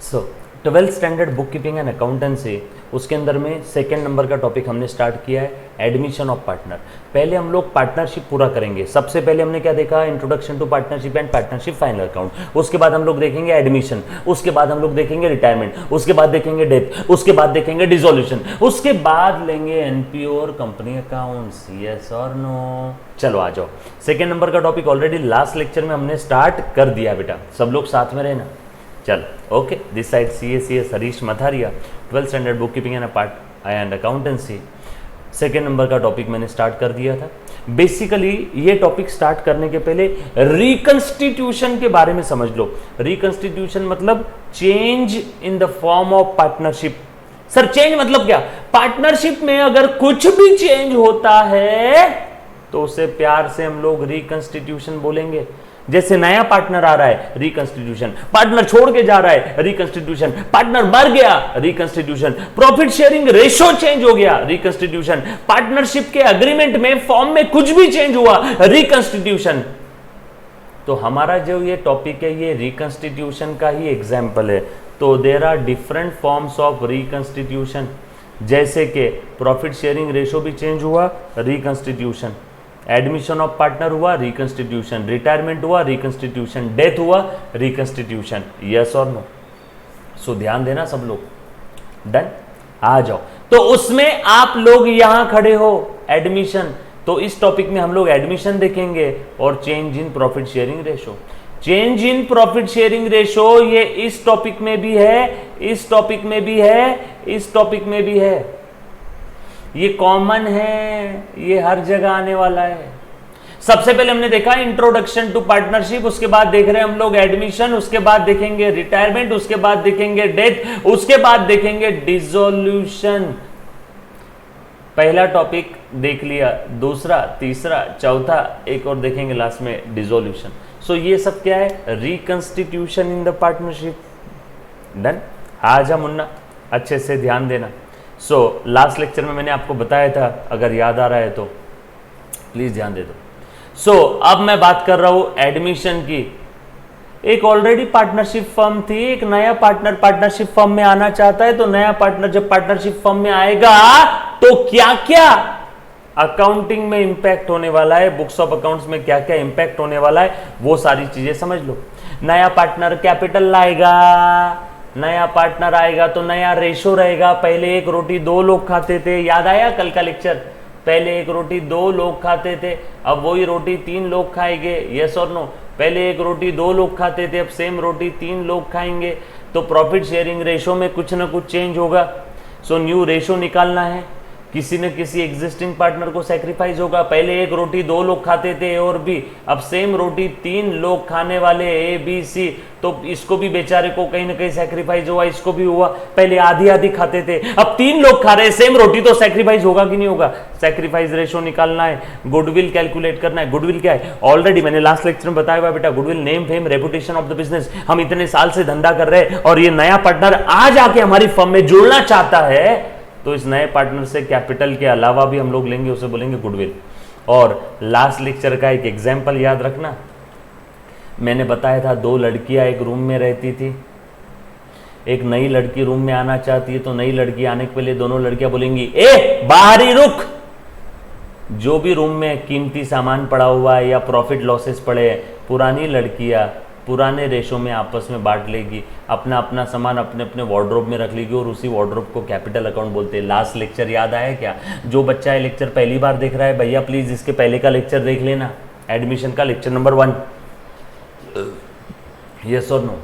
So 12th standard book keeping and accountancy, उसके अंदर में सेकेंड नंबर का टॉपिक हमने स्टार्ट किया है एडमिशन ऑफ पार्टनर। पहले हम लोग पार्टनरशिप पूरा करेंगे। सबसे पहले हमने क्या देखा, introduction to partnership and partnership final account. उसके बाद हम लोग देखेंगे एडमिशन, उसके बाद हम लोग देखेंगे रिटायरमेंट, उसके बाद देखेंगे डेथ, उसके बाद देखेंगे डिसोल्यूशन, उसके बाद लेंगे एनपीओ और कंपनी अकाउंट्स। यस और नो? चलो आ जाओ। सेकेंड नंबर का टॉपिक ऑलरेडी लास्ट लेक्चर में हमने स्टार्ट कर दिया बेटा, सब लोग साथ में रहना। चलो okay, this side CA Harish Matharia, 12th standard book keeping and accountancy. Second number का टॉपिक मैंने स्टार्ट कर दिया था। बेसिकली ये टॉपिक स्टार्ट करने के पहले रिकंस्टिट्यूशन के बारे में समझ लो। रिकंस्टिट्यूशन मतलब change in the form of partnership. Sir change मतलब क्या? पार्टनरशिप में अगर कुछ भी चेंज होता है तो उसे प्यार से हम लोग रिकंस्टिट्यूशन बोलेंगे। जैसे नया पार्टनर आ रहा है, रिकंस्टिट्यूशन। पार्टनर छोड़ के जा रहा है, रिकंस्टिट्यूशन। पार्टनर मर गया, reconstitution. Profit sharing ratio change हो गया, रिकंस्टिट्यूशन। पार्टनरशिप के एग्रीमेंट में फॉर्म में कुछ भी चेंज हुआ, रिकंस्टिट्यूशन। तो हमारा जो ये टॉपिक है ये रिकंस्टिट्यूशन का ही एग्जाम्पल है। तो there are different forms of reconstitution, जैसे कि प्रॉफिट शेयरिंग रेशो भी चेंज हुआ, रिकंस्टिट्यूशन। एडमिशन ऑफ पार्टनर हुआ, रिकंस्टिट्यूशन। रिटायरमेंट हुआ, रिकंस्टिट्यूशन। डेथ हुआ, रिकंस्टिट्यूशन। यस और नो? सो ध्यान देना सब लोग। डन? आ जाओ। तो उसमें आप लोग यहां खड़े हो एडमिशन, तो इस टॉपिक में हम लोग एडमिशन देखेंगे और change in profit sharing ratio. Change in profit sharing ratio ये इस टॉपिक में भी है, इस टॉपिक में भी है, इस टॉपिक में भी है। ये कॉमन है, ये हर जगह आने वाला है। सबसे पहले हमने देखा इंट्रोडक्शन टू पार्टनरशिप, उसके बाद देख रहे हैं हम लोग एडमिशन, उसके बाद देखेंगे रिटायरमेंट, उसके बाद देखेंगे डेथ, उसके बाद देखेंगे डिसोल्यूशन। पहला टॉपिक देख लिया, दूसरा, तीसरा, चौथा, एक और देखेंगे लास्ट में, डिसोल्यूशन। सो ये सब क्या है? Reconstitution in the partnership. Done? आज मुन्ना अच्छे से ध्यान देना। सो लास्ट लेक्चर में मैंने आपको बताया था, अगर याद आ रहा है तो प्लीज ध्यान दे दो। सो अब मैं बात कर रहा हूं एडमिशन की। एक ऑलरेडी पार्टनरशिप फर्म थी, एक नया पार्टनर पार्टनरशिप फर्म में आना चाहता है। तो नया पार्टनर जब पार्टनरशिप फर्म में आएगा तो क्या क्या अकाउंटिंग में इंपैक्ट होने वाला है, बुक्स ऑफ अकाउंट्स में क्या क्या इंपैक्ट होने वाला है, वो सारी चीजें समझ लो। नया पार्टनर कैपिटल लाएगा, नया पार्टनर आएगा तो नया रेशो रहेगा। पहले एक रोटी दो लोग खाते थे, याद आया कल का लेक्चर? पहले एक रोटी दो लोग खाते थे, अब वही रोटी तीन लोग खाएंगे। यस और नो? पहले एक रोटी दो लोग खाते थे, अब सेम रोटी तीन लोग खाएंगे। तो प्रॉफिट शेयरिंग रेशो में कुछ ना कुछ चेंज होगा। सो न्यू रेशो निकालना है, किसी न किसी एग्जिस्टिंग पार्टनर को सैक्रिफाइस होगा। पहले एक रोटी दो लोग खाते थे और भी, अब सेम रोटी तीन लोग खाने वाले ABC, तो इसको भी बेचारे को कहीं ना कहीं सैक्रिफाइस हुआ, इसको भी हुआ। पहले आधी आधी खाते थे, अब तीन लोग खा रहे हैं सेम रोटी, तो सैक्रिफाइस होगा कि नहीं होगा? सैक्रिफाइस रेशो निकालना है, गुडविल कैलकुलेट करना है। गुडविल क्या है? ऑलरेडी मैंने लास्ट लेक्चर में बताया हुआ बेटा, goodwill name fame reputation of the business. हम इतने साल से धंधा कर रहे हैं और ये नया पार्टनर आज आके हमारी फर्म में जुड़ना चाहता है, तो इस नए पार्टनर से कैपिटल के अलावा भी हम लोग लेंगे, उसे बोलेंगे गुडविल। और लास्ट लेक्चर का एक एग्जाम्पल याद रखना, मैंने बताया था दो लड़कियां एक रूम में रहती थी। एक नई लड़की रूम में आना चाहती है, तो नई लड़की आने के पहले दोनों लड़कियां बोलेंगी, ए बाहरी रुक। जो भी रूम में कीमती सामान पड़ा हुआ है या प्रॉफिट लॉसेस पड़े हैं, पुरानी लड़कियां पुराने रेशो में आपस में बांट लेगी, अपना अपना सामान अपने अपने वार्डरोब में रख लेगी और उसी वार्डरोब को कैपिटल अकाउंट बोलते हैं। लास्ट लेक्चर याद आया क्या? जो बच्चा ये लेक्चर पहली बार देख रहा है, भैया प्लीज इसके पहले का लेक्चर देख लेना, एडमिशन का लेक्चर नंबर 1। यस और नो?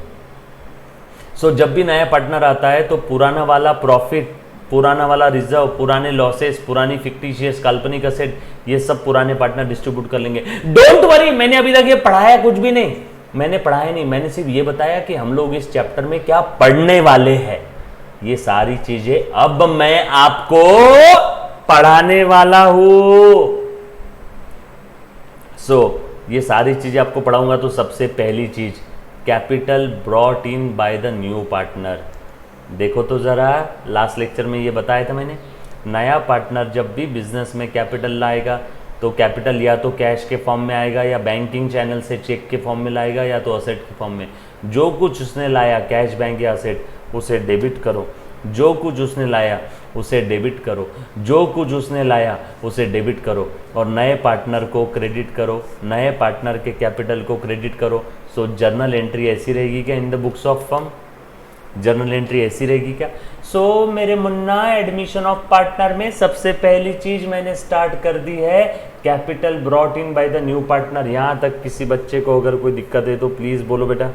सो जब भी नया पार्टनर आता है तो पुराना वाला प्रॉफिट, पुराना वाला रिजर्व, पुराने लॉसेस, पुरानी फिक्टिशियस काल्पनिक असेट, ये सब पुराने पार्टनर डिस्ट्रीब्यूट कर लेंगे। डोंट वरी, मैंने अभी तक ये पढ़ाया कुछ भी नहीं, मैंने पढ़ाया नहीं, मैंने सिर्फ ये बताया कि हम लोग इस चैप्टर में क्या पढ़ने वाले हैं। ये सारी चीजें अब मैं आपको पढ़ाने वाला हूं। सो ये सारी चीजें आपको पढ़ाऊंगा। तो सबसे पहली चीज, capital brought in by the new partner. देखो तो जरा, लास्ट लेक्चर में ये बताया था मैंने, नया पार्टनर जब भी बिजनेस में कैपिटल लाएगा तो कैपिटल या तो कैश के फॉर्म में आएगा या बैंकिंग चैनल से चेक के फॉर्म में लाएगा या तो असेट के फॉर्म में। जो कुछ उसने लाया कैश बैंक या असेट उसे डेबिट करो, जो कुछ उसने लाया उसे डेबिट करो, जो कुछ उसने लाया उसे डेबिट करो, और नए पार्टनर को क्रेडिट करो, नए पार्टनर के कैपिटल को क्रेडिट करो। सो जर्नल एंट्री ऐसी रहेगी क्या in the books of firm? Journal entry ऐसी रहेगी क्या? सो मेरे मुन्ना एडमिशन ऑफ पार्टनर में सबसे पहली चीज मैंने स्टार्ट कर दी है capital brought in by the new partner. यहां तक किसी बच्चे को अगर कोई दिक्कत है तो प्लीज बोलो बेटा।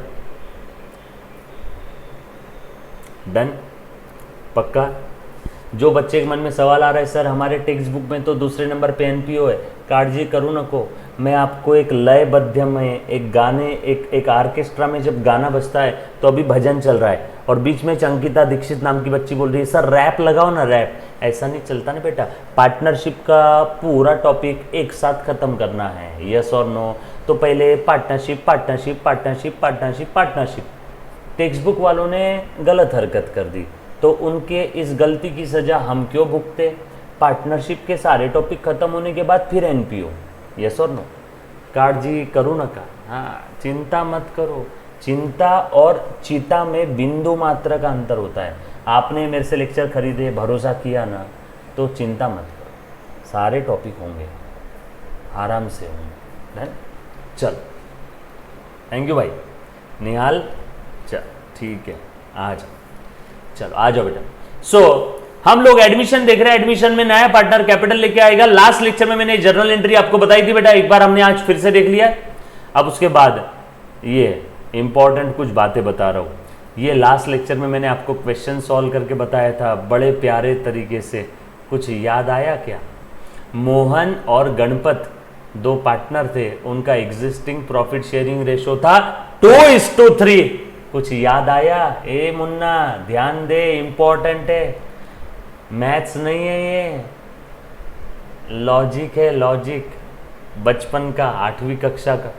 डन? पक्का? जो बच्चे के मन में सवाल आ रहा है सर हमारे टेक्स्ट बुक में तो दूसरे नंबर पे एनपीओ है, काळजी करू नको, मैं आपको एक लयबद्ध में एक गाने एक आर्केस्ट्रा में जब गाना बजता है तो अभी भजन चल रहा है और बीच में अंकिता दीक्षित नाम की बच्ची बोल रही है सर रैप लगाओ ना रैप, ऐसा नहीं चलता ना बेटा। पार्टनरशिप का पूरा टॉपिक एक साथ खत्म करना है, यस और नो। तो पहले partnership partnership partnership partnership partnership. Text book वालों ने गलत हरकत कर दी तो उनके इस गलती की सजा हम क्यों भुगते? पार्टनरशिप के सारे टॉपिक खत्म होने के बाद फिर एनपीओ, यस और नो। काळजी करू नका, हाँ चिंता मत करो। चिंता और चिता में बिंदु मात्र का अंतर होता है। आपने मेरे से लेक्चर खरीदे, भरोसा किया ना, तो चिंता मत करो, सारे टॉपिक होंगे, आराम से होंगे। चल थैंक यू भाई निहाल। चल ठीक है आ जाओ, चलो आ जाओ बेटा। सो हम लोग एडमिशन देख रहे हैं, एडमिशन में नया पार्टनर कैपिटल लेके आएगा। लास्ट लेक्चर में मैंने जर्नल एंट्री आपको बताई थी बेटा, एक बार हमने आज फिर से देख लिया। अब उसके बाद ये इंपॉर्टेंट कुछ बातें बता रहा हूं। ये लास्ट लेक्चर में मैंने आपको क्वेश्चन सॉल्व करके बताया था बड़े प्यारे तरीके से, कुछ याद आया क्या? मोहन और गणपत दो पार्टनर थे, उनका एग्जिस्टिंग प्रॉफिट शेयरिंग रेशो था 2:3। कुछ याद आया? ए मुन्ना ध्यान दे, इंपॉर्टेंट है, मैथ्स नहीं है ये, लॉजिक है, लॉजिक बचपन का 8वीं कक्षा का।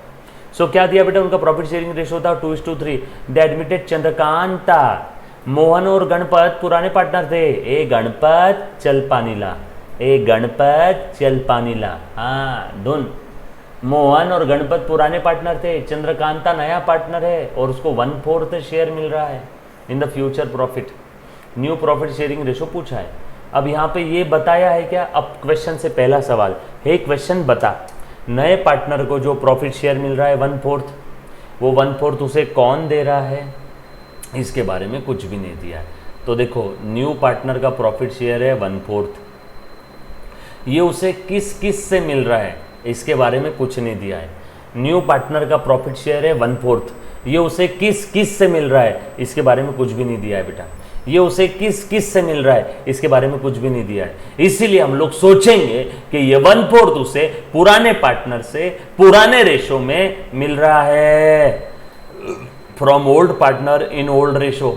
सो क्या दिया बेटा? उनका प्रॉफिट शेयरिंग रेशो था 2:3। दे एडमिटेड चंद्रकांता। मोहन और गणपत पुराने पार्टनर थे। ए गणपत चल पानी ला, ए गणपत चल पानी ला। हाँ धुन। मोहन और गणपत पुराने पार्टनर थे, चंद्रकांता नया पार्टनर है और उसको 1/4 शेयर मिल रहा है in the future profit. New profit sharing ratio पूछा है। अब यहाँ पे ये बताया है क्या? अब क्वेश्चन से पहला सवाल है, क्वेश्चन बता नए पार्टनर को जो प्रॉफिट शेयर मिल रहा है 1/4, वो 1/4 उसे कौन दे रहा है? इसके बारे में कुछ भी नहीं दिया है। तो देखो न्यू पार्टनर का प्रॉफिट शेयर है 1/4, ये उसे किस किस से मिल रहा है इसके बारे में कुछ नहीं दिया है। न्यू पार्टनर का प्रॉफिट शेयर है 1/4, ये उसे किस किस से मिल रहा है इसके बारे में कुछ भी नहीं दिया है बेटा। ये उसे किस किस से मिल रहा है इसके बारे में कुछ भी नहीं दिया है। इसीलिए हम लोग सोचेंगे कि ये 1/4 उसे पुराने पार्टनर से पुराने रेशो में मिल रहा है, from old partner in old ratio.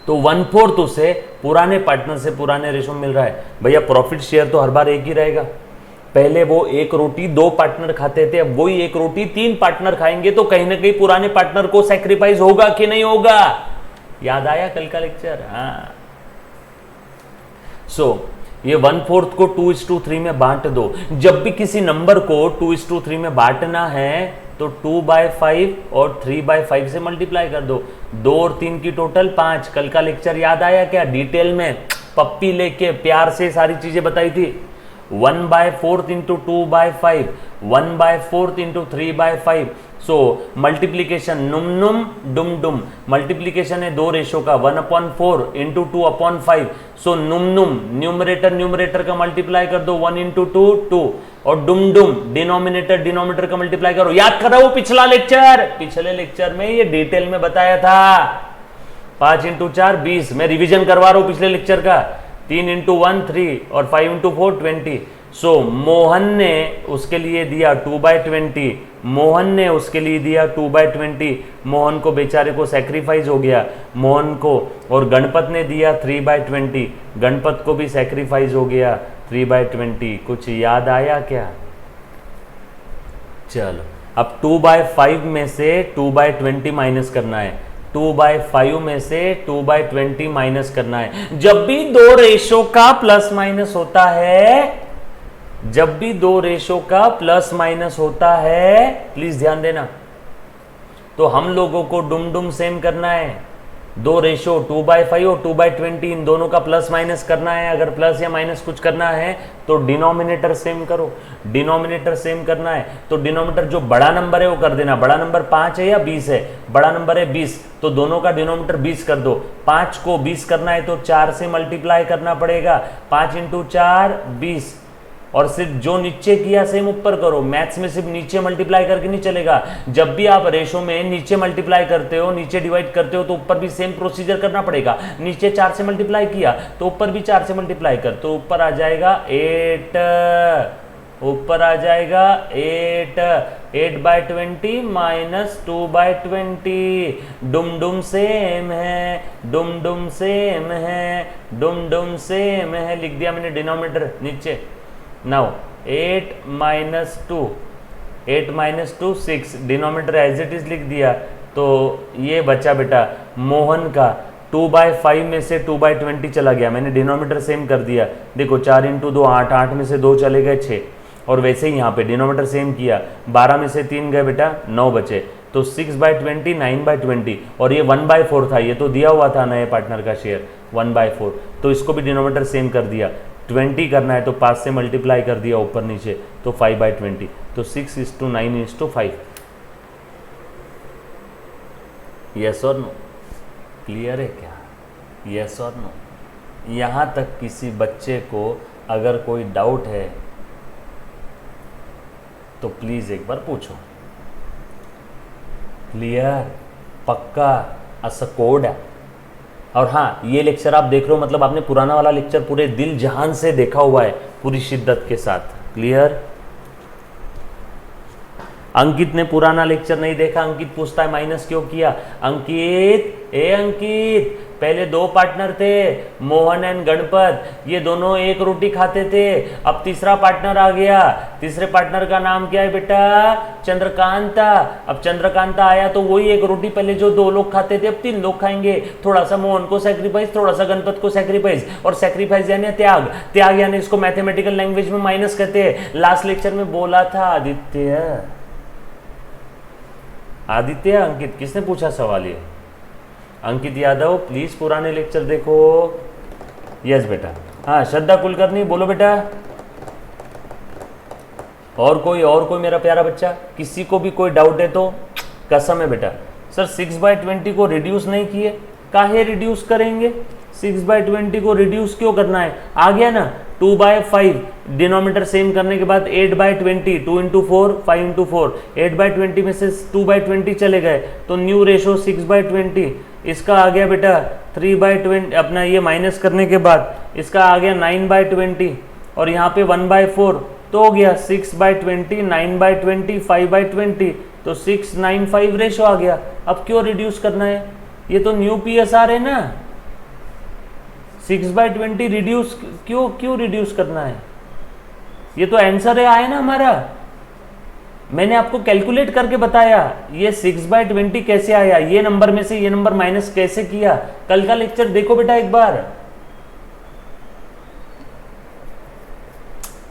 तो 1/4 उसे पुराने पार्टनर से पुराने रेशो में मिल रहा है। भैया प्रॉफिट शेयर तो हर बार एक ही रहेगा। पहले वो एक रोटी 2 पार्टनर खाते थे, अब वही एक रोटी 3 पार्टनर खाएंगे, तो कहीं ना कहीं पुराने पार्टनर को सैक्रिफाइस होगा कि नहीं होगा? याद आया कल का लेक्चर? हाँ। सो ये 1/4 को 2:3 में बांट दो। जब भी किसी नंबर को 2:3 में बांटना है तो 2/5 और 3/5 से मल्टीप्लाई कर दो। 2 और 3 की टोटल 5। कल का लेक्चर याद आया क्या? डिटेल में पप्पी लेके प्यार से सारी चीजें बताई थी। 1/4 इंटू 2/5, 1/4 इंटू 3/5। सो मल्टीप्लीकेशन नुम नुम डुम डुम, मल्टीप्लीकेशन है 2 रेशो का 1/4 इंटू 2/5। सो नुम नुम न्यूमरेटर न्यूमरेटर का मल्टीप्लाई कर दो 1 इंटू 2 2, और डुम डुम डिनोमिनेटर डिनोमिनेटर का मल्टीप्लाई करो। याद कर रहा हूं पिछला लेक्चर, पिछले लेक्चर में ये डिटेल में बताया था। 5 इंटू 4 20, मैं रिविजन करवा रहा हूं पिछले लेक्चर का। 3 इंटू 1 3 और 5 इंटू 4 20। सो मोहन ने उसके लिए दिया 2/20, मोहन ने उसके लिए दिया 2/20। मोहन को बेचारे को सैक्रिफाइस हो गया मोहन को, और गणपत ने दिया 3/20, गणपत को भी सैक्रिफाइस हो गया 3/20। कुछ याद आया क्या? चलो अब 2/5 में से 2/20 माइनस करना है, 2/5 में से 2/20 माइनस करना है। जब भी 2 रेशो का प्लस माइनस होता है जब भी दो रेशो का प्लस माइनस होता है, प्लीज ध्यान देना, तो हम लोगों को डुम डुम सेम करना है। दो रेशो 2/5 और 2/20 इन दोनों का प्लस माइनस करना है। अगर प्लस या माइनस कुछ करना है तो डिनोमिनेटर सेम करो। डिनोमिनेटर सेम करना है तो डिनोमिनेटर जो बड़ा नंबर है वो कर देना। बड़ा नंबर 5 है या 20 है? बड़ा नंबर है 20, तो दोनों का डिनोमिनेटर 20 कर दो। 5 को 20 करना है तो 4 से मल्टीप्लाई करना पड़ेगा। 5 × 4 20, और सिर्फ जो नीचे किया सेम ऊपर करो। मैथ्स में सिर्फ नीचे मल्टीप्लाई करके नहीं चलेगा। जब भी आप रेशो में नीचे मल्टीप्लाई करते हो, नीचे डिवाइड करते हो, तो ऊपर भी सेम प्रोसीजर करना पड़ेगा। नीचे 4 से मल्टीप्लाई किया तो ऊपर भी 4 से मल्टीप्लाई कर, तो ऊपर आ जाएगा 8, ऊपर आ जाएगा 8। 8/20 माइनस 2/20, डुम डुम सेम है, डुम डुम सेम है, डुम डुम सेम है। लिख दिया मैंने डिनोमिनेटर नीचे। Now 8 - 2, 8 - 2 6, denominator as it is लिख दिया। तो ये बचा बेटा मोहन का 2/5 में से 2/20 चला गया। मैंने डिनोमिनेटर सेम कर दिया। देखो 4 × 2 8, 8 में से 2 चले गए 6, और वैसे ही यहाँ पे डिनोमिनेटर सेम किया। 12 में से 3 गए बेटा, 9 बचे। तो 6/20 9/20, और ये 1/4 था, ये तो दिया हुआ था नए पार्टनर का शेयर 1/4, तो इसको भी डिनोमिनेटर सेम कर दिया। 20 करना है तो 5 से मल्टीप्लाई कर दिया ऊपर नीचे, तो 5/20, तो 6:9:5। यस और नो? क्लियर है क्या? यस और नो? यहाँ तक किसी बच्चे को अगर कोई डाउट है तो प्लीज़ एक बार पूछो। क्लियर? पक्का? ऐसा कोड है। और हाँ, ये लेक्चर आप देख रहे हो मतलब आपने पुराना वाला लेक्चर पूरे दिल जहान से देखा हुआ है, पूरी शिद्दत के साथ। क्लियर? अंकित ने पुराना लेक्चर नहीं देखा। अंकित पूछता है माइनस क्यों किया। अंकित, ए अंकित, पहले 2 पार्टनर थे, मोहन एंड गणपत, ये दोनों एक रोटी खाते थे। अब तीसरा पार्टनर आ गया। तीसरे पार्टनर का नाम क्या है बेटा? चंद्रकांता। अब चंद्रकांता आया तो वही एक रोटी पहले जो 2 लोग खाते थे अब 3 लोग खाएंगे। थोड़ा सा मोहन को सैक्रिफाइस, थोड़ा सा गणपत को सैक्रिफाइस। और सैक्रिफाइस यानी त्याग, त्याग यानी इसको मैथमेटिकल लैंग्वेज में माइनस कहते हैं। लास्ट लेक्चर में बोला था आदित्य। आदित्य, अंकित, किसने पूछा सवाल ये? अंकित यादव, प्लीज पुराने लेक्चर देखो। यस बेटा। हाँ, श्रद्धा कुलकर्णी, बोलो बेटा। और कोई मेरा प्यारा बच्चा, किसी को भी कोई डाउट है तो? कसम है बेटा। सर 6/20 को रिड्यूस नहीं किए, काहे रिड्यूस करेंगे? 6/20 को रिड्यूस क्यों करना है? आ गया ना 2/5, डिनोमिनेटर सेम करने के बाद 8/20, 2 × 4 5 × 4, 8/20 में से 2/20 चले गए तो न्यू रेशो 6/20। इसका आ गया बेटा 3/20, अपना ये माइनस करने के बाद इसका आ गया 9/20, और यहाँ पे 1/4, तो हो गया 6/20, 9/20, 5/20, तो 695 रेशो आ गया। अब क्यों रिड्यूस करना है? ये तो न्यू PSR है ना। 6/20 रिड्यूस क्यों रिड्यूस करना है? ये तो आंसर है, आया ना हमारा। मैंने आपको कैलकुलेट करके बताया ये 6/20 कैसे आया, ये नंबर में से ये नंबर माइनस कैसे किया। कल का लेक्चर देखो बेटा एक बार।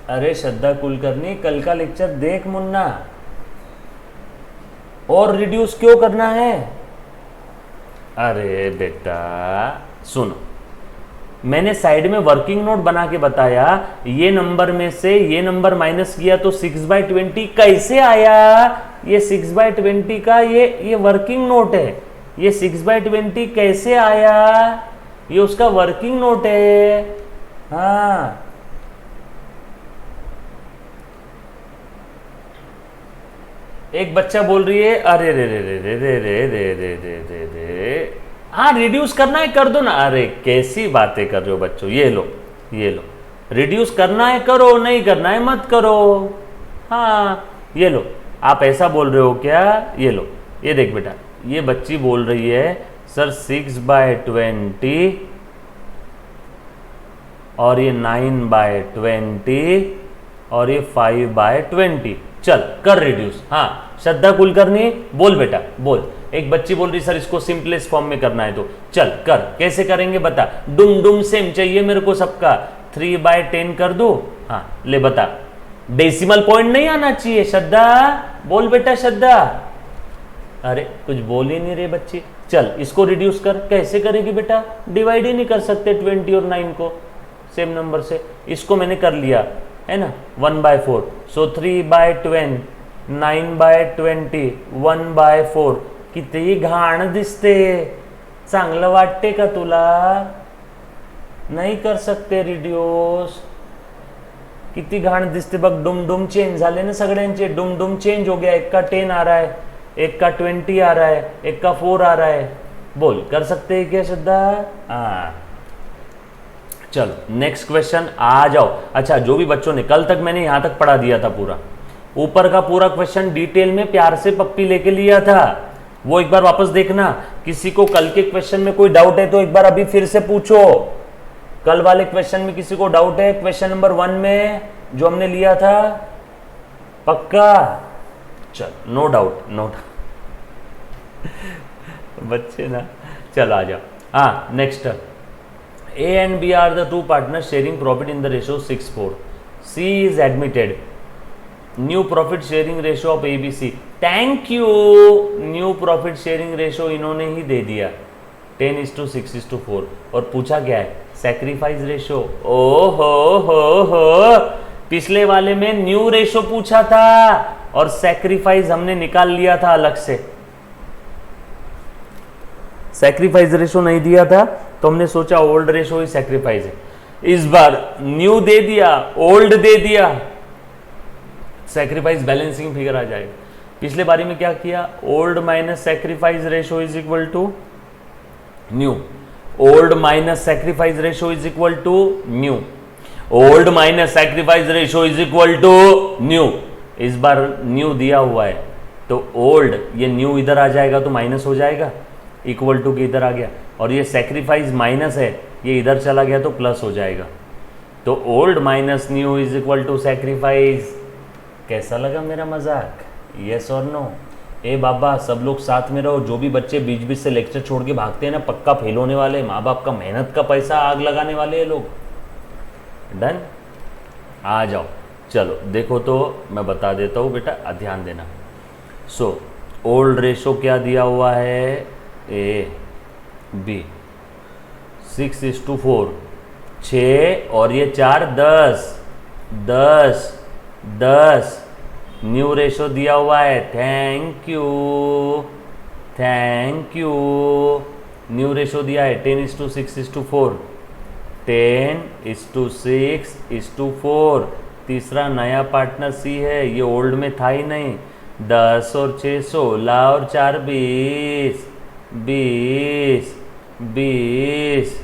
अरे श्रद्धा कुलकर्णी, कल का लेक्चर देख मुन्ना। और रिड्यूस क्यों करना है? अरे बेटा सुनो, मैंने साइड में वर्किंग नोट बना के बताया, ये नंबर में से ये नंबर माइनस किया तो 6/20 कैसे आया। ये 6/20 का ये वर्किंग नोट है। ये 6/20 कैसे आया, ये उसका वर्किंग नोट है। हाँ, एक बच्चा बोल रही है अरे रे रे रे रे रे रे रे रे रे रे रे, हाँ रिड्यूस करना है कर दो ना। अरे कैसी बातें कर रहे हो बच्चों, ये लो ये लो, रिड्यूस करना है करो, नहीं करना है मत करो। हाँ ये लो, आप ऐसा बोल रहे हो क्या? ये लो, ये देख बेटा, ये बच्ची बोल रही है सर 6/20 और ये 9/20 और ये 5/20, चल कर रिड्यूस। हाँ श्रद्धा कुलकर्णी बोल बेटा बोल। एक बच्ची बोल रही सर इसको सिंपलेस्ट फॉर्म में करना है, तो चल कर। कैसे करेंगे बता? डुम डुम सेम चाहिए मेरे को सबका। 3/10 कर दो। हाँ ले बता, डेसिमल पॉइंट नहीं आना चाहिए। श्रद्धा बोल बेटा, श्रद्धा। अरे कुछ बोल ही नहीं रहे बच्चे। चल इसको रिड्यूस कर, कैसे करेगी बेटा? डिवाइड ही नहीं कर सकते 20 और 9 को सेम नंबर से। इसको मैंने कर लिया है ना, 1/4। सो 3/20, 9/20, 1/4। किती घाण दिसते, चांगलं वाटते का तुला? नाही कर सकते रिड्यूस। किती घाण दिसते बघ, डुम डुम चेंज झाले ना सगळ्यांचे, डुम डुम चेंज हो गया। एक का 10 आ रहा है, एक का 20 आ रहा है, एक का 4 आ रहा है। बोल कर सकते हैं क्या श्रद्धा? हाँ चलो नेक्स्ट क्वेश्चन आ जाओ। अच्छा जो भी बच्चों ने, कल तक मैंने यहां तक पढ़ा दिया था पूरा, ऊपर का पूरा क्वेश्चन डिटेल में प्यार से पप्पी लेके लिया था, वो एक बार वापस देखना। किसी को कल के क्वेश्चन में कोई डाउट है तो एक बार अभी फिर से पूछो। कल वाले क्वेश्चन में किसी को डाउट है क्वेश्चन नंबर 1 में जो हमने लिया था? पक्का? चल नो डाउट, नो डाउट बच्चे ना। चलो आ जाओ। हाँ next, A and B are the two partners sharing profit in the ratio 6:4. C is admitted. New profit sharing ratio of ABC. Thank you. New profit sharing ratio इन्होंने ही दे दिया 10:6:4। और पूछा क्या है? Sacrifice ratio. ओ हो, पिछले वाले में न्यू रेशो पूछा था और सैक्रिफाइस हमने निकाल लिया था अलग से। सैक्रिफाइस रेशो नहीं दिया था तो हमने सोचा ओल्ड रेशो ही सैक्रिफाइस है। इस बार न्यू दे दिया, ओल्ड दे दिया, सैक्रिफाइस बैलेंसिंग फिगर आ जाएगा। पिछले बारी में क्या किया? Old minus sacrifice ratio is equal to new, old minus sacrifice ratio is equal to new, old minus sacrifice ratio is equal to new. इस बार न्यू दिया हुआ है तो ओल्ड, ये न्यू इधर आ जाएगा तो माइनस हो जाएगा, इक्वल टू के इधर आ गया, और ये सैक्रिफाइस माइनस है, ये इधर चला गया तो प्लस हो जाएगा। तो old minus new is equal to sacrifice. कैसा लगा मेरा मजाक? यस और नो? ए बाबा सब लोग साथ में रहो। जो भी बच्चे बीच बीच से लेक्चर छोड़ के भागते हैं ना, पक्का फेल होने वाले, माँ बाप का मेहनत का पैसा आग लगाने वाले हैं लोग। डन? आ जाओ। चलो देखो तो मैं बता देता हूँ बेटा, ध्यान देना। सो ओल्ड रेशो क्या दिया हुआ है? ए बी 6:4, 6 और ये 4 10 10 10। न्यू रेशो दिया हुआ है, thank you thank you. New ratio दिया है 10:6:4, 10:6:4। तीसरा नया पार्टनर सी है, ये ओल्ड में था ही नहीं। 10 और 6 16 और 4 20 20 20।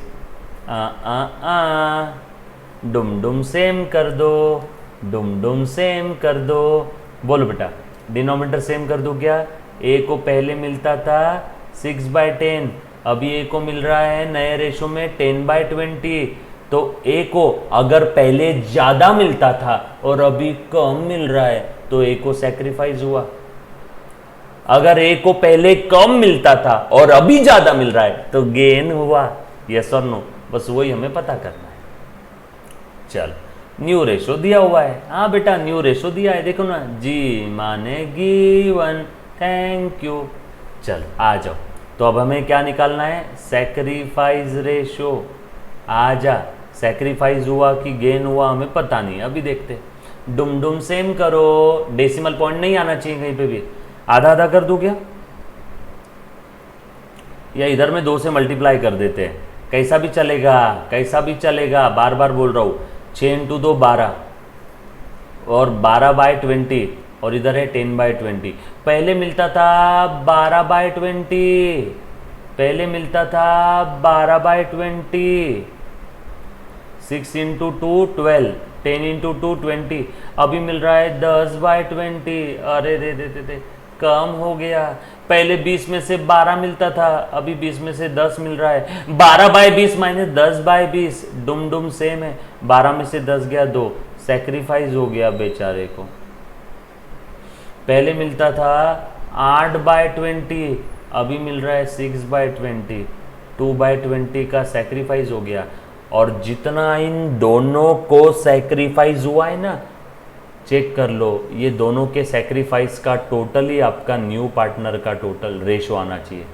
डुम डुम सेम कर दो, डुम डुम सेम कर दो। बोलो बेटा, डिनोमिनेटर सेम कर दो क्या? ए को पहले मिलता था 6/10, अभी ए को मिल रहा है नए रेशो में 10/20। तो ए को अगर पहले ज्यादा मिलता था और अभी कम मिल रहा है तो ए को सैक्रिफाइस हुआ। अगर ए को पहले कम मिलता था और अभी ज्यादा मिल रहा है तो गेन हुआ। यस और नो? बस वही हमें पता करना है। चल न्यू रेशो दिया हुआ है। हाँ बेटा न्यू रेशो दिया है, देखो ना, जी माने गिवन, थैंक यू। चल आ जाओ। तो अब हमें क्या निकालना है? Sacrifice ratio. आ जा, सैक्रिफाइस हुआ कि गेन हुआ हमें पता नहीं, अभी देखते। डुम डुम सेम करो, डेसिमल पॉइंट नहीं आना चाहिए कहीं पे भी। आधा आधा कर दूं क्या, या इधर में 2 से मल्टीप्लाई कर देते हैं? कैसा भी चलेगा, कैसा भी चलेगा, बार बार बोल रहा हूँ। 6 × 2 12 और 12/20 और इधर है 10/20। पहले मिलता था 12/20, पहले मिलता था 12/20। 6 × 2 12, 10 × 2 20, अभी मिल रहा है 10/20। अरे दे कम हो गया। पहले 20 में से 12 मिलता था, अभी 20 में से 10 मिल रहा है। 12/20 माइनस 10/20, डुम डुम सेम है। 12 में से 10 गया 2, सैक्रिफाइस हो गया बेचारे को। पहले मिलता था 8/20, अभी मिल रहा है 6/20, 2/20 का सैक्रिफाइस हो गया। और जितना इन दोनों को सैक्रिफाइस हुआ है ना, चेक कर लो, ये दोनों के सेक्रीफाइस का टोटल ही आपका न्यू पार्टनर का टोटल रेशो आना चाहिए।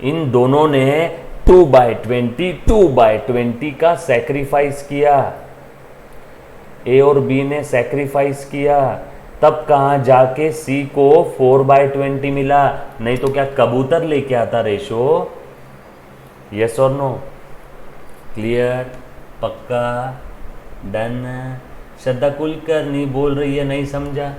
इन दोनों ने 2/20 का सेक्रीफाइस किया, ए और बी ने सेक्रीफाइस किया, तब कहाँ जाके सी को 4/20 मिला, नहीं तो क्या कबूतर लेके आता रेशो? यस और नो? क्लियर? पक्का? डन? श्रद्धा कुलकर्णी बोल रही है नहीं समझा।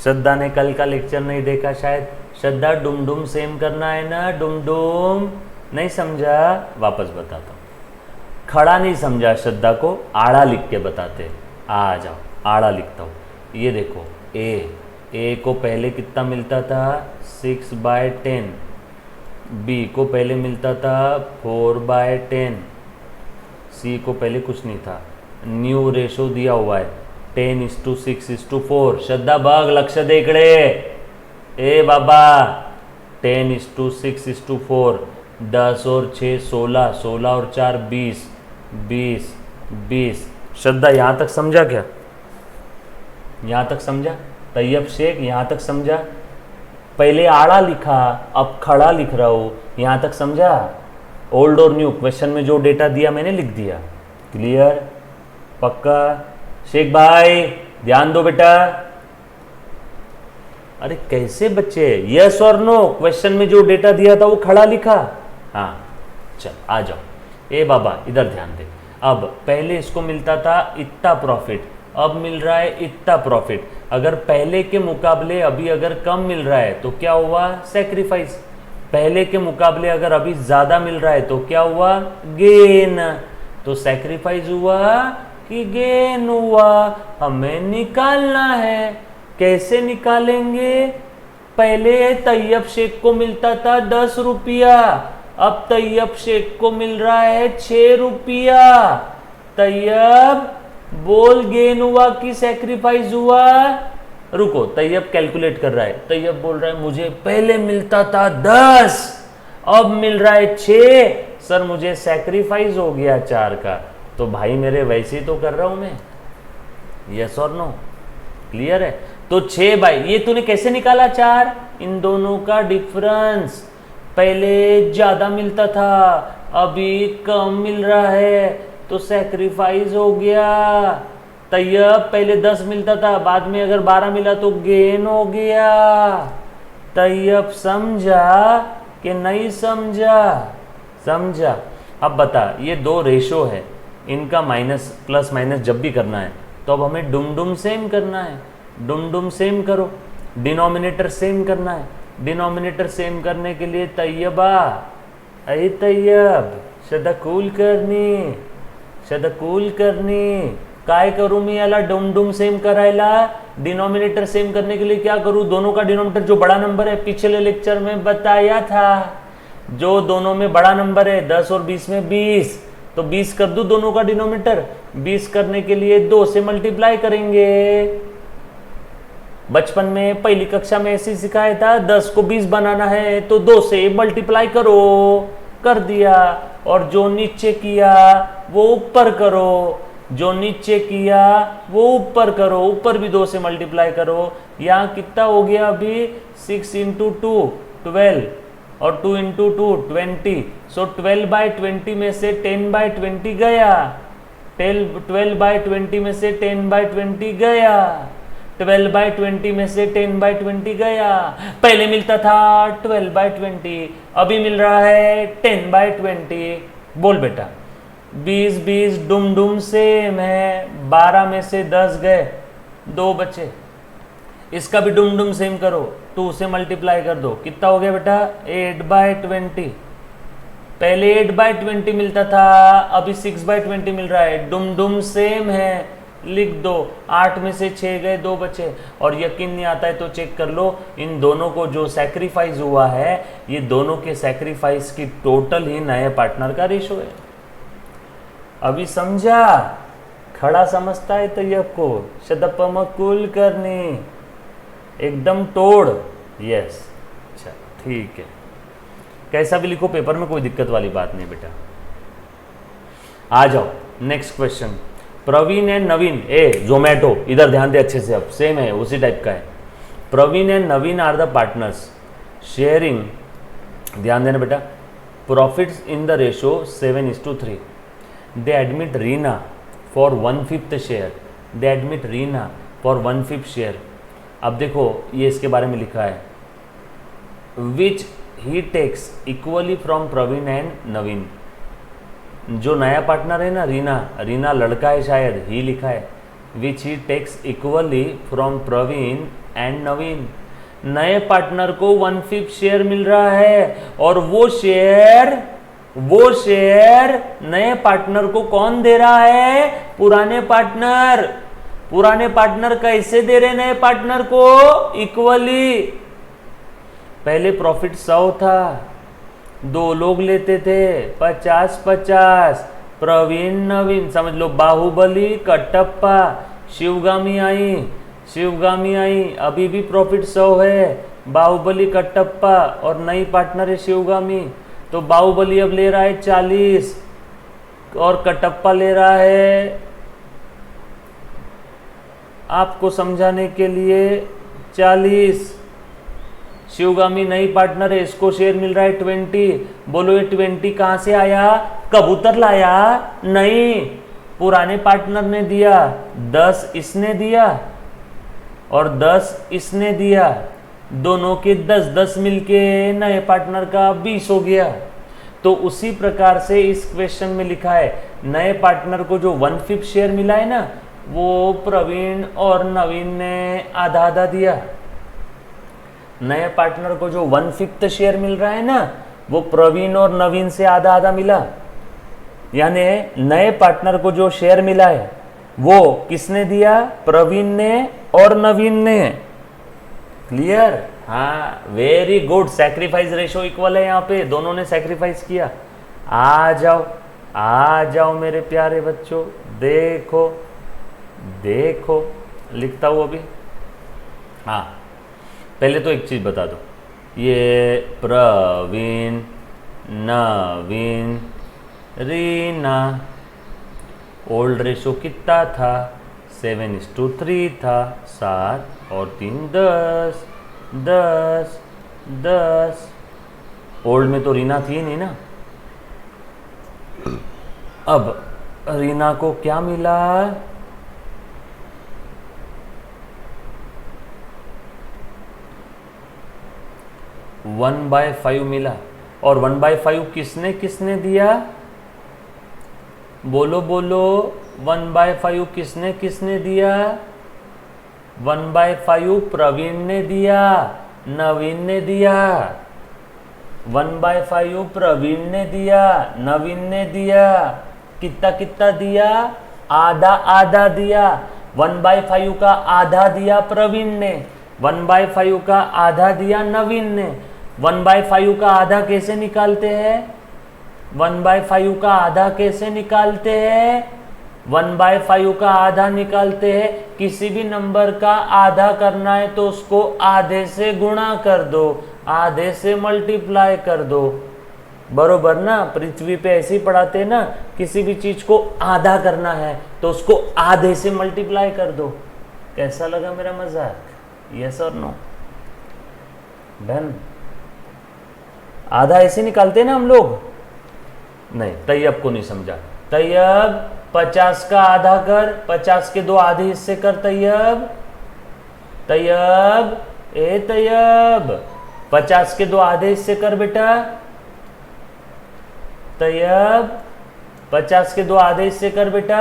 श्रद्धा ने कल का लेक्चर नहीं देखा शायद। श्रद्धा डुम डुम सेम करना है ना, डुम डुम। नहीं समझा? वापस बताता हूँ। खड़ा नहीं समझा श्रद्धा को आड़ा लिख के बताते। आ जाओ आड़ा लिखता हूँ। ये देखो ए को पहले कितना मिलता था 6/10, बी को पहले मिलता था 4/10, सी को पहले कुछ नहीं था। न्यू रेशो दिया हुआ है 10:6:4। श्रद्धा बग लक्ष्य देखड़े ए बाबा 10:6:4, 10 और 6 16, 16 और 4 20, 20 20। श्रद्धा यहाँ तक समझा क्या? यहाँ तक समझा? तैयब शेख यहाँ तक समझा? पहले आड़ा लिखा अब खड़ा लिख रहा हूँ, यहाँ तक समझा? ओल्ड और न्यू क्वेश्चन में जो डेटा दिया मैंने लिख दिया। क्लियर? पक्का? शेख भाई ध्यान दो बेटा। अरे कैसे बच्चे? यस और नो? क्वेश्चन में जो डेटा दिया था वो खड़ा लिखा। हाँ चल आ जाओ। ए बाबा इधर ध्यान दे। अब पहले इसको मिलता था इतना प्रॉफिट, अब मिल रहा है इतना प्रॉफिट। अगर पहले के मुकाबले अभी अगर कम मिल रहा है तो क्या हुआ? सैक्रिफाइस। पहले के मुकाबले अगर अभी ज़्यादा मिल रहा है तो क्या हुआ? गेन। तो सैक्रिफाइस हुआ कि गेन हुआ? हमें निकालना है। कैसे निकालेंगे? पहले तैयब शेख को मिलता था 10 रुपया, अब तैयब शेख को मिल रहा है 6 रुपया। तैयब बोल गेन हुआ कि सैक्रिफाइस हुआ? रुको तैयब कैलकुलेट कर रहा है। तैयब बोल रहा है मुझे पहले मिलता था 10 अब मिल रहा है 6, सर मुझे सैक्रिफाइस हो गया 4 का। तो भाई मेरे वैसे ही तो कर रहा हूं मैं। यस और नो? क्लियर है? तो 6 भाई ये तूने कैसे निकाला 4? इन दोनों का डिफरेंस। पहले ज्यादा मिलता था अभी कम मिल रहा है तो सैक्रिफाइस हो गया। तैयब पहले 10 मिलता था बाद में अगर 12 मिला तो गेन हो गया। तैयब समझा कि नहीं समझा? समझा। अब बता ये दो रेशो है, इनका माइनस प्लस माइनस जब भी करना है तो अब हमें डुम डुम सेम करना है। डुम डुम सेम करो, डिनोमिनेटर सेम करना है। डिनोमिनेटर सेम करने के लिए तैयबा अरे तैयब शदकूल करनी काय करूँ मी याला डुम डुम सेम करायला? डिनोमिनेटर सेम करने के लिए क्या करूँ? दोनों का डिनोमिनेटर जो बड़ा नंबर है पिछले लेक्चर में बताया था, जो दोनों में बड़ा नंबर है 10 और 20 में 20, तो 20 कर दूं दोनों का डिनोमिनेटर। 20 करने के लिए 2 से मल्टीप्लाई करेंगे। बचपन में पहली कक्षा में ऐसे सिखाया था 10 को 20 बनाना है तो 2 से मल्टीप्लाई करो, कर दिया। और जो नीचे किया वो ऊपर करो, जो नीचे किया वो ऊपर करो, ऊपर भी 2 से मल्टीप्लाई करो। यहाँ कितना हो गया अभी? 6 × 2 12 और 2 × 2 20। सो 12/20 में से 10/20 गया। 12/20 में से 10/20 गया। 12/20 में से 10/20 गया। पहले मिलता था 12/20, अभी मिल रहा है 10/20। बोल बेटा 20 20 डुम डुम सेम है। 12 में से 10 गए, 2 बचे। इसका भी डुम डुम सेम करो, 2 से मल्टीप्लाई कर दो। कितना हो गया बेटा? 8/20। पहले 8/20 मिलता था अभी 6/20 मिल रहा है। डुम डुम सेम है, लिख दो। 8 में से 6 गए, 2 बचे। और यकीन नहीं आता है तो चेक कर लो इन दोनों को जो सैक्रिफाइस हुआ है, ये दोनों के सैक्रिफाइस की टोटल ही नए पार्टनर का रेशो है। अभी समझा? खड़ा समझता है तो ये को शदपमकुल करनी एकदम तोड़। यस अच्छा ठीक है, कैसा भी लिखो पेपर में, कोई दिक्कत वाली बात नहीं बेटा। आ जाओ नेक्स्ट क्वेश्चन। प्रवीण एंड नवीन, ए जोमेटो, इधर ध्यान दे अच्छे से, अब सेम है, उसी टाइप का है। Praveen and Naveen are the partners sharing, ध्यान देना बेटा, profits in the ratio 7:3। They admit Reena for 1/5 share, they admit Reena for 1/5 share. अब देखो ये इसके बारे में लिखा है, which he takes equally from Praveen and Naveen. जो नया पार्टनर है ना रीना, रीना लड़का है शायद, ही लिखा है, which he takes equally from Praveen and Naveen. नए पार्टनर को 1/5 शेयर मिल रहा है, और वो शेयर नए पार्टनर को कौन दे रहा है? पुराने पार्टनर। पुराने पार्टनर कैसे दे रहे नए पार्टनर को? इक्वली। पहले प्रॉफिट 100 था, 2 लोग लेते थे, 50-50, प्रवीण नवीन, समझ लो बाहुबली कटप्पा, शिवगामी आई, अभी भी प्रॉफिट 100 है, बाहुबली कटप्पा और नई पार्टनर है शिवगामी। तो बाहुबली अब ले रहा है 40 और कटप्पा ले रहा है, आपको समझाने के लिए 40। शिवगामी नई पार्टनर है, इसको शेयर मिल रहा है 20। बोलो ये 20 कहां से आया? कबूतर लाया? नहीं, पुराने पार्टनर ने दिया। 10 इसने दिया और 10 इसने दिया, दोनों के 10-10 मिलके नए पार्टनर का 20 हो गया। तो उसी प्रकार से इस क्वेश्चन में लिखा है, नए पार्टनर को जो 1/5 शेयर मिला है ना, वो प्रवीण और नवीन ने आधा आधा दिया। नए पार्टनर को जो 1/5 शेयर मिल रहा है ना, वो प्रवीण और नवीन से आधा आधा मिला। यानी नए पार्टनर को जो शेयर मिला है वो किसने दिया? प्रवीण ने और नवीन ने। क्लियर? हाँ, very good. Sacrifice ratio equal है, यहाँ पे दोनों ने सैक्रिफाइस किया। आ जाओ मेरे प्यारे बच्चों, देखो लिखता हूँ अभी। हाँ, पहले तो एक चीज बता दो, ये प्रवीण नवीन रीना, ओल्ड रेशो कितना था? 7:3 था, 7 और 3 10। ओल्ड में तो रीना थी नहीं ना। अब रीना को क्या मिला? 1/5 मिला। और 1/5 किसने दिया? बोलो 1/5 किसने दिया? 1/5 प्रवीण ने दिया, नवीन ने दिया। 1/5 प्रवीण ने दिया, नवीन ने दिया। कितना दिया? आधा दिया। 1/5 का आधा दिया प्रवीण ने, 1/5 का आधा दिया नवीन ने। 1/5 का आधा कैसे निकालते हैं? 1/5 का आधा कैसे निकालते हैं? 1/5 का आधा निकालते हैं, किसी भी नंबर का आधा करना है तो उसको आधे से गुणा कर दो, आधे से मल्टीप्लाई कर दो। बरोबर ना? पृथ्वी पे ऐसे ही पढ़ाते हैं ना, किसी भी चीज को आधा करना है तो उसको आधे से मल्टीप्लाई कर दो। कैसा लगा मेरा मजाक? यस और नो? डन? आधा ऐसे निकालते हैं ना हम लोग? नहीं, तैयब को नहीं समझा। तैयब 50 का आधा कर, 50 के 2 आधे हिस्से कर। तैयब 50 के 2 आधे हिस्से कर बेटा। तैयब 50 के 2 आधे हिस्से कर बेटा।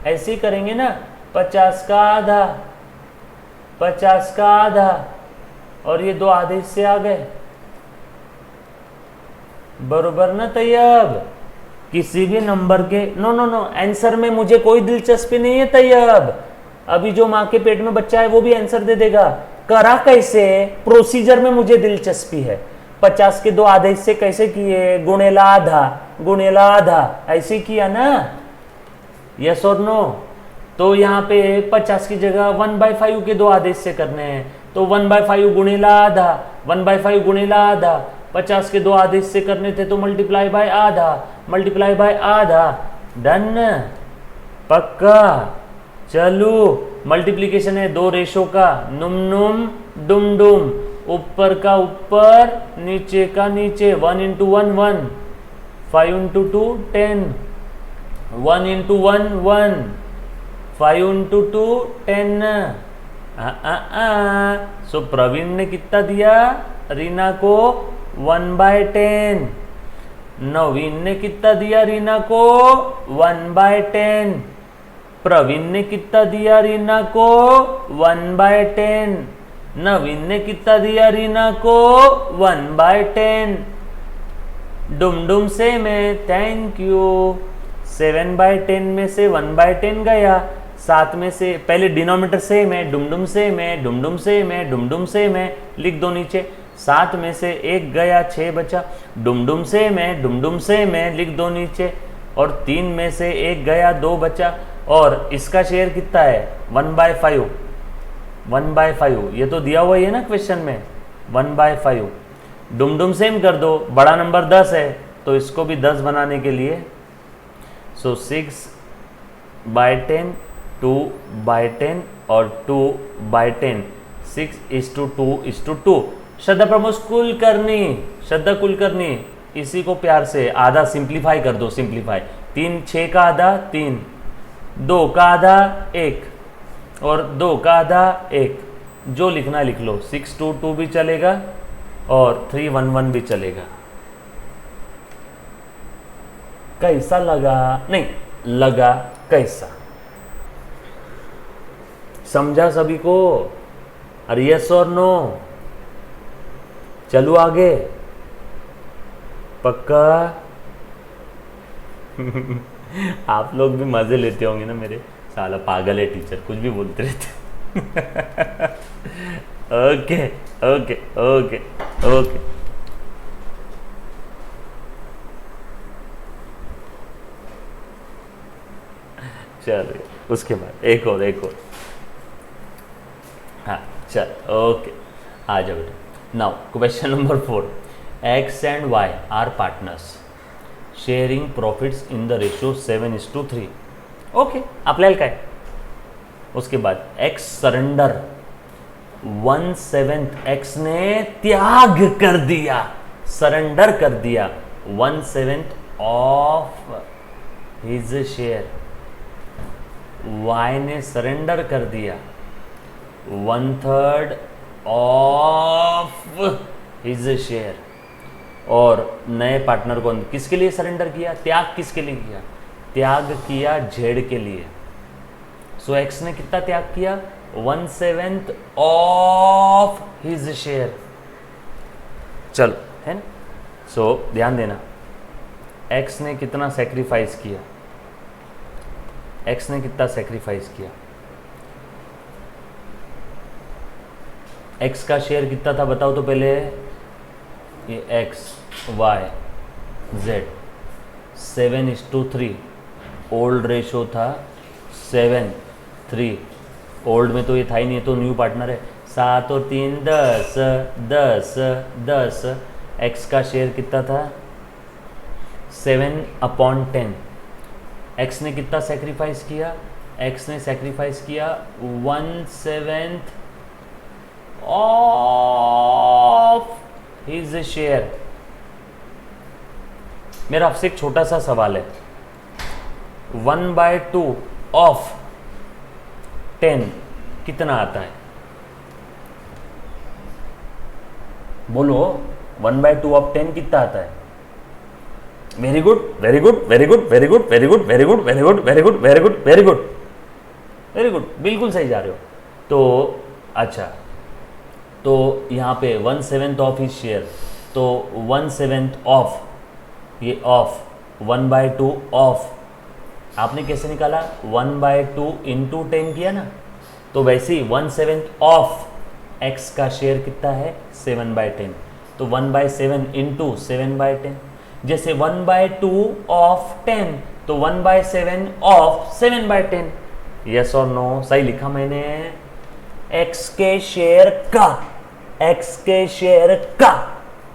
ऐसे ही करेंगे ना, 50 का आधा, 50 का आधा, और ये 2 आधे हिस्से आ गए। बरोबर ना तैयब? किसी भी नंबर के नो आंसर में मुझे कोई दिलचस्पी नहीं है तैयब। अभी जो माँ के पेट में बच्चा है वो भी आंसर दे देगा। करा कैसे, प्रोसीजर में मुझे दिलचस्पी है। 50 के 2 आधे हिस्से कैसे किए? गुणेला आधा, ऐसे किया ना? यस और नो? तो यहाँ पे 50 की जगह 1/5 के 2 आधे हिस्से करने हैं, तो 1/5 गुणेला आधा, 1/5 गुणेला आधा। 50 के 2 आधे हिस्से करने थे तो मल्टीप्लाई बाय आधा, डन। पक्का। चलो मल्टीप्लीकेशन है दो रेशो का, नुम नुम डुम डुम, ऊपर का ऊपर नीचे का नीचे, 1 इंटू 1 1, 5 इंटू 2 10, 1 इंटू 1 1, 5 इंटू 2 10। सो प्रवीण ने कितना दिया रीना को 1/10। नवीन ने कितना दिया रीना को 1/10। प्रवीण ने कितना दिया रीना को 1/10। नवीन ने कितना दिया रीना को 1/10। डुम डुम से में थैंक यू। 7/10 में से 1/10 गया, 7 में से पहले डिनोमिनेटर सेम है, डुमडुम सेम है, डुमडुम सेम है, डुमडुम सेम है, लिख दो नीचे। 7 में से 1 गया, 6 बचा, डुमडुम सेम है, डुमडुम सेम है, लिख दो नीचे। और 3 में से 1 गया, 2 बचा, और इसका शेयर कितना है 1/5। 1/5 ये तो दिया हुआ ही है ना क्वेश्चन में, 1/5। डुमडुम सेम कर दो, बड़ा नंबर 10 है तो इसको भी 10 बनाने के लिए, सो 6/10, 2/10 और 2/10, 6:2:2। श्रद्धा प्रमोद कुलकर्णी, श्रद्धा कुलकर्णी, इसी को प्यार से आधा सिंप्लीफाई कर दो, सिंप्लीफाई। 3 6 का आधा 3, 2 का आधा 1 और 2 का आधा 1, जो लिखना लिख लो। 622 भी चलेगा और 311 भी चलेगा। कैसा लगा? नहीं लगा कैसा? समझा सभी को? अरे यस और नो? चलो आगे। पक्का? आप लोग भी मजे लेते होंगे ना मेरे, साला पागल है टीचर, कुछ भी बोलते रहते। Okay okay okay okay. चलिए उसके बाद एक और हाँ चल ओके, आ जाओ बेटा। Now question number 4, X and Y are partners sharing profits in the ratio 7:3। Okay आपल्याला काय? उसके बाद एक्स सरेंडर 1/7, एक्स ने त्याग कर दिया, सरेंडर कर दिया 1/7 ऑफ हिज शेयर। वाई ने सरेंडर कर दिया 1/3 ऑफ हिज शेयर। और नए पार्टनर को किसके लिए सरेंडर किया? त्याग किसके लिए किया? त्याग किया जेड के लिए। सो एक्स ने कितना त्याग किया? 1/7 ऑफ हिज शेयर। चलो है ना? सो ध्यान देना, एक्स ने कितना सेक्रीफाइस किया? एक्स ने कितना सेक्रीफाइस किया? एक्स का शेयर कितना था बताओ तो पहले। ये X Y Z 7:3, old ratio था 7:3। ओल्ड में तो ये था ही नहीं, है तो न्यू पार्टनर है। 7 और 3 10 10 10। एक्स का शेयर कितना था 7/10। एक्स ने कितना सेक्रीफाइस किया? एक्स ने सेक्रीफाइस किया 1/7 ऑफ हिज शेयर। मेरा आपसे एक छोटा सा सवाल है, 1/2 ऑफ 10 कितना आता है? बोलो 1/2 ऑफ 10 कितना आता है? Very good very good very good very good very good very good very good very good very good very good very good, बिल्कुल सही जा रहे हो। तो अच्छा, तो यहाँ पे 1/7 ऑफ हिज शेयर, तो 1/7 ऑफ, ये ऑफ 1/2 ऑफ आपने कैसे निकाला? 1/2 इंटू 10 किया ना, तो वैसे ही 1/7 ऑफ एक्स का शेयर कितना है 7/10, तो 1/7 इंटू 7/10। जैसे 1/2 ऑफ 10 तो 1/7 ऑफ 7/10। यस और नो? सही लिखा मैंने। एक्स के शेयर का, एक्स के शेयर का,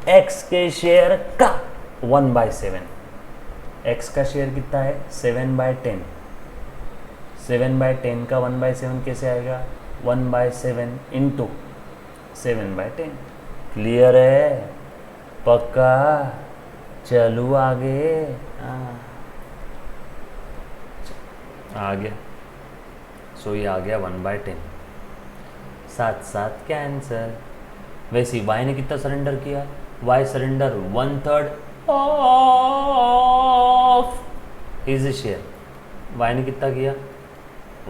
एक्स के शेयर का 1/7। एक्स का शेयर कितना है 7/10। 7/10 का 1/7 कैसे आएगा? 1/7 इंटू 7/10। क्लियर है? पक्का? चलू आगे। आ गया। सो ये आ गया 1/10। साथ साथ कैंसर। वैसे y ने कितना सरेंडर किया? y surrender 1/3 of his share. y ने कितना किया?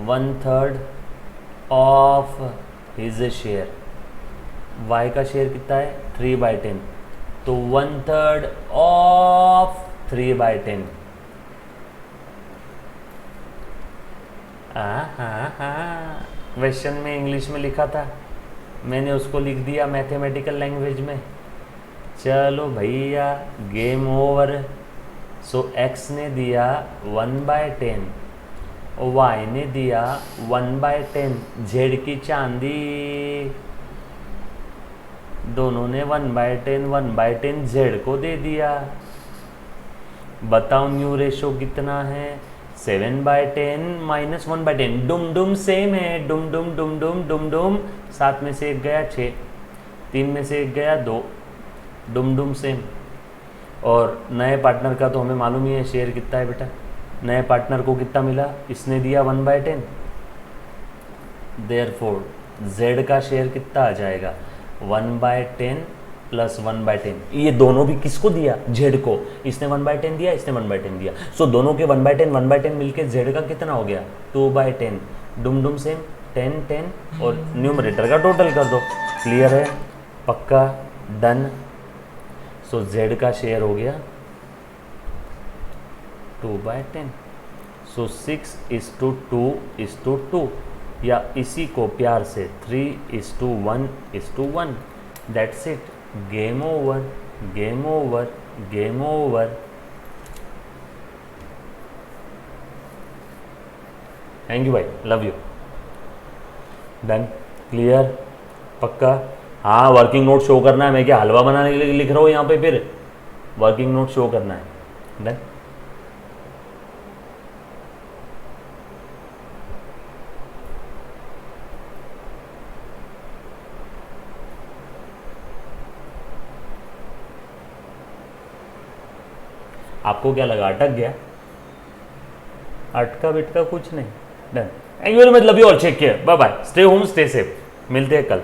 1/3 ऑफ हिज शेयर। y का शेयर कितना है? 3/10, तो 1/3 ऑफ 3/10। हाँ, क्वेश्चन में इंग्लिश में लिखा था, मैंने उसको लिख दिया मैथमेटिकल लैंग्वेज में। चलो भैया, गेम ओवर। सो x ने दिया 1/10 और y ने दिया 1/10। z की चांदी। दोनों ने 1/10 z को दे दिया। बताओ न्यू रेशो कितना है? 7/10 माइनस 1/10। डुम डुम सेम है, डुम डुम डुम डुम डुम डुम। 7 में से 1 गया 6, 3 में से 1 गया 2, डुम डुम सेम। और नए पार्टनर का तो हमें मालूम ही है शेयर कितना है बेटा। नए पार्टनर को कितना मिला? इसने दिया 1/10। देयरफॉर z का शेयर कितना आ जाएगा? 1/10 प्लस 1/10। ये दोनों भी किसको दिया? z को। इसने 1/10 दिया, इसने 1/10 दिया। सो दोनों के 1/10 मिलके z का कितना हो गया? 2/10। डुम डुम सेम, 10 10 और न्यूमरेटर का टोटल कर दो। क्लियर है? पक्का? डन। सो z का शेयर हो गया 2/10। सो 6:2:2 या इसी को प्यार से 3:1:1। That's it. Game over, game over, game over. Thank you भाई, लव यू। डन? क्लियर? पक्का? हाँ, वर्किंग नोट शो करना है। मैं क्या हलवा बनाने के लिए लिख रहा हूँ यहाँ पे? फिर वर्किंग नोट शो करना है। डन? आपको क्या लगा अटक गया? अटका बिटका कुछ नहीं। Done. Thank you very much, love you all, take care, bye bye, stay home, stay safe. मिलते हैं कल।